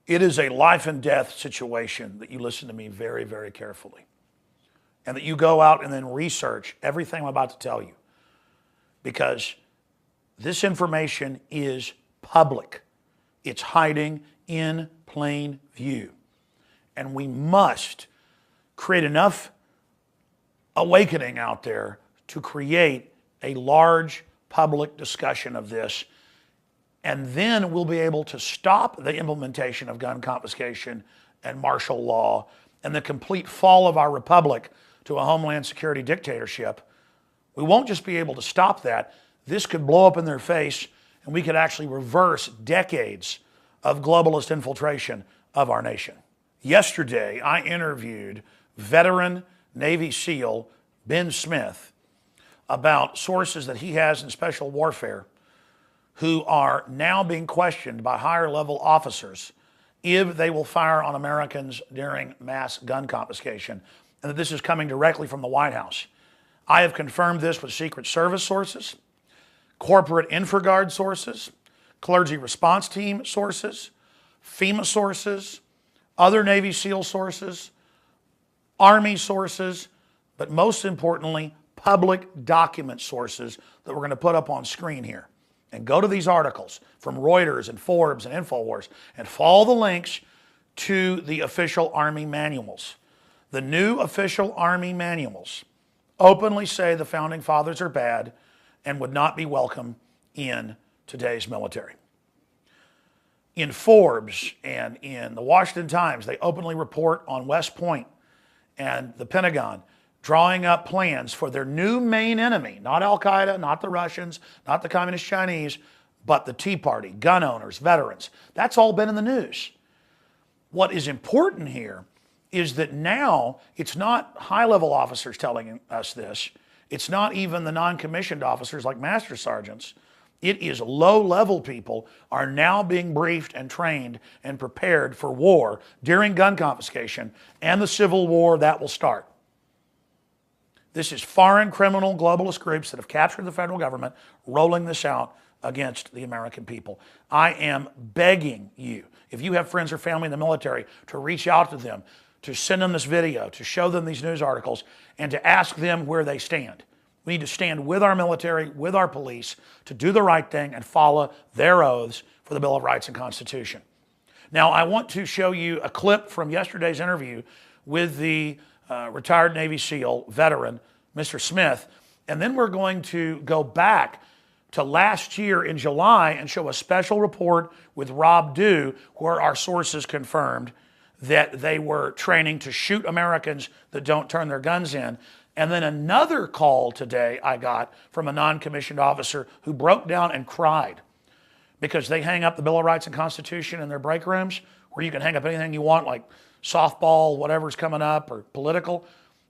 It is a life and death situation that you listen to me very, very carefully. And that you go out and then research everything I'm about to tell you. Because this information is public. It's hiding in plain view. And we must create enough awakening out there to create a large public discussion of this. And then we'll be able to stop the implementation of gun confiscation and martial law and the complete fall of our republic to a homeland security dictatorship. We won't just be able to stop that. This could blow up in their face, and we could actually reverse decades of globalist infiltration of our nation. Yesterday, I interviewed veteran Navy SEAL Ben Smith about sources that he has in special warfare who are now being questioned by higher level officers if they will fire on Americans during mass gun confiscation, and that this is coming directly from the White House. I have confirmed this with Secret Service sources, corporate InfraGard sources, clergy response team sources, FEMA sources, other Navy SEAL sources, Army sources, but most importantly, public document sources that we're going to put up on screen here. And go to these articles from Reuters and Forbes and InfoWars and follow the links to the official Army manuals. The new official Army manuals openly say the Founding Fathers are bad and would not be welcome in today's military. In Forbes and in the Washington Times, they openly report on West Point and the Pentagon drawing up plans for their new main enemy, not Al-Qaeda, not the Russians, not the Communist Chinese, but the Tea Party, gun owners, veterans. That's all been in the news. What is important here is that now it's not high-level officers telling us this. It's not even the non-commissioned officers like master sergeants. It is low-level people are now being briefed and trained and prepared for war during gun confiscation and the civil war that will start. This is foreign criminal globalist groups that have captured the federal government rolling this out against the American people. I am begging you, if you have friends or family in the military, to reach out to them, to send them this video, to show them these news articles, and to ask them where they stand. We need to stand with our military, with our police, to do the right thing and follow their oaths for the Bill of Rights and Constitution. Now, I want to show you a clip from yesterday's interview with the retired Navy SEAL veteran, Mr. Smith, and then we're going to go back to last year in July and show a special report with Rob Dew where our sources confirmed that they were training to shoot Americans that don't turn their guns in. And then another call today I got from a non-commissioned officer who broke down and cried because they hang up the Bill of Rights and Constitution in their break rooms where you can hang up anything you want, like softball, whatever's coming up, or political.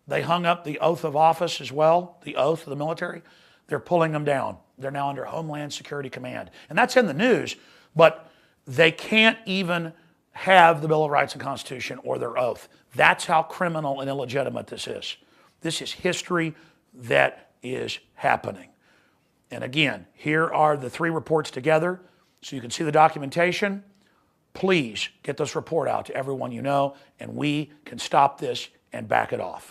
They hung up the oath of office as well, the oath of the military. They're pulling them down. They're now under Homeland Security Command. And that's in the news, but they can't even have the Bill of Rights and Constitution or their oath. That's how criminal and illegitimate this is. This is history that is happening. And again, here are the three reports together so you can see the documentation. Please get this report out to everyone you know, and we can stop this and back it off.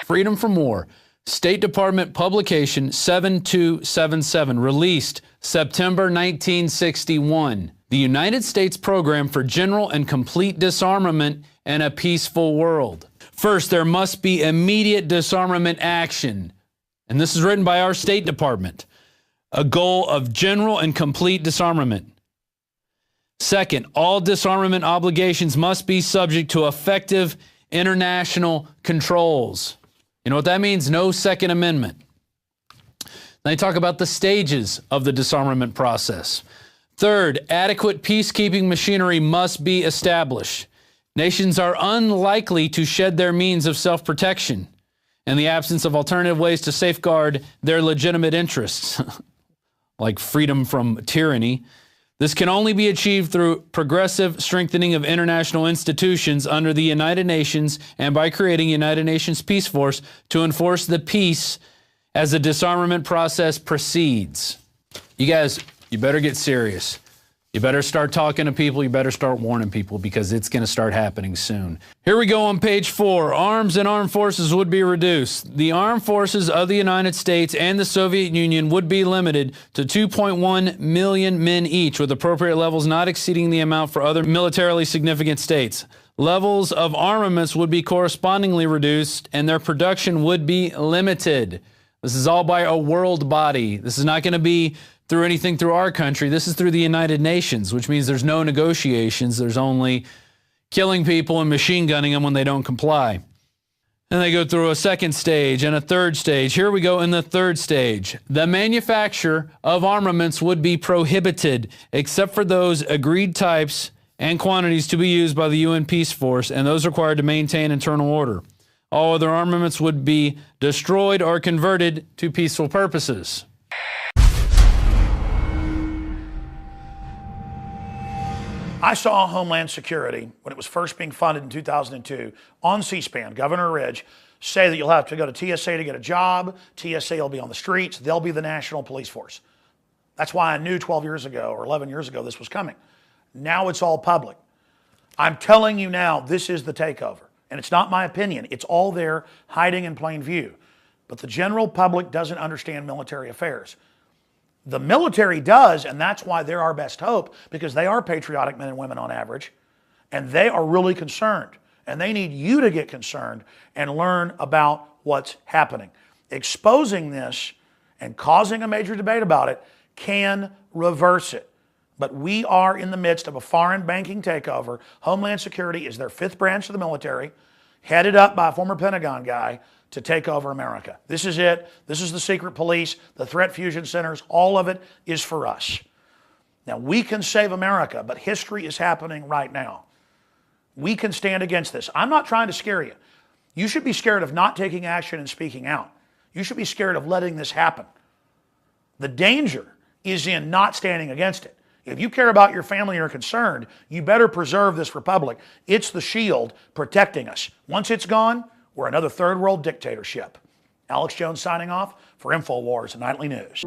Freedom from War. State Department publication 7277, released September 1961. The United States Program for General and Complete Disarmament and a Peaceful World. First, there must be immediate disarmament action. And this is written by our State Department. A goal of general and complete disarmament. Second, all disarmament obligations must be subject to effective international controls. You know what that means? No Second Amendment. They talk about the stages of the disarmament process. Third, adequate peacekeeping machinery must be established. Nations are unlikely to shed their means of self-protection in the absence of alternative ways to safeguard their legitimate interests, like freedom from tyranny. This can only be achieved through progressive strengthening of international institutions under the United Nations and by creating a United Nations Peace Force to enforce the peace as the disarmament process proceeds. You guys, you better get serious. You better start talking to people. You better start warning people because it's going to start happening soon. Here we go on page 4. Arms and armed forces would be reduced. The armed forces of the United States and the Soviet Union would be limited to 2.1 million men each, with appropriate levels not exceeding the amount for other militarily significant states. Levels of armaments would be correspondingly reduced, and their production would be limited. This is all by a world body. This is not going to be through anything through our country. This is through the United Nations, which means there's no negotiations. There's only killing people and machine gunning them when they don't comply. And they go through a second stage and a third stage. Here we go in the third stage. The manufacture of armaments would be prohibited, except for those agreed types and quantities to be used by the UN Peace Force and those required to maintain internal order. All other armaments would be destroyed or converted to peaceful purposes. I saw Homeland Security, when it was first being funded in 2002, on C-SPAN, Governor Ridge, say that you'll have to go to TSA to get a job. TSA will be on the streets. They'll be the national police force. That's why I knew 12 years ago or 11 years ago this was coming. Now it's all public. I'm telling you now, this is the takeover. And it's not my opinion. It's all there hiding in plain view. But the general public doesn't understand military affairs. The military does, and that's why they're our best hope, because they are patriotic men and women on average, and they are really concerned. And they need you to get concerned and learn about what's happening. Exposing this and causing a major debate about it can reverse it. But we are in the midst of a foreign banking takeover. Homeland Security is their 5th branch of the military, headed up by a former Pentagon guy, to take over America. This is it. This is the secret police, the threat fusion centers. All of it is for us. Now, we can save America, but history is happening right now. We can stand against this. I'm not trying to scare you. You should be scared of not taking action and speaking out. You should be scared of letting this happen. The danger is in not standing against it. If you care about your family or are concerned, you better preserve this republic. It's the shield protecting us. Once it's gone, we're another third world dictatorship. Alex Jones signing off for InfoWars Nightly News.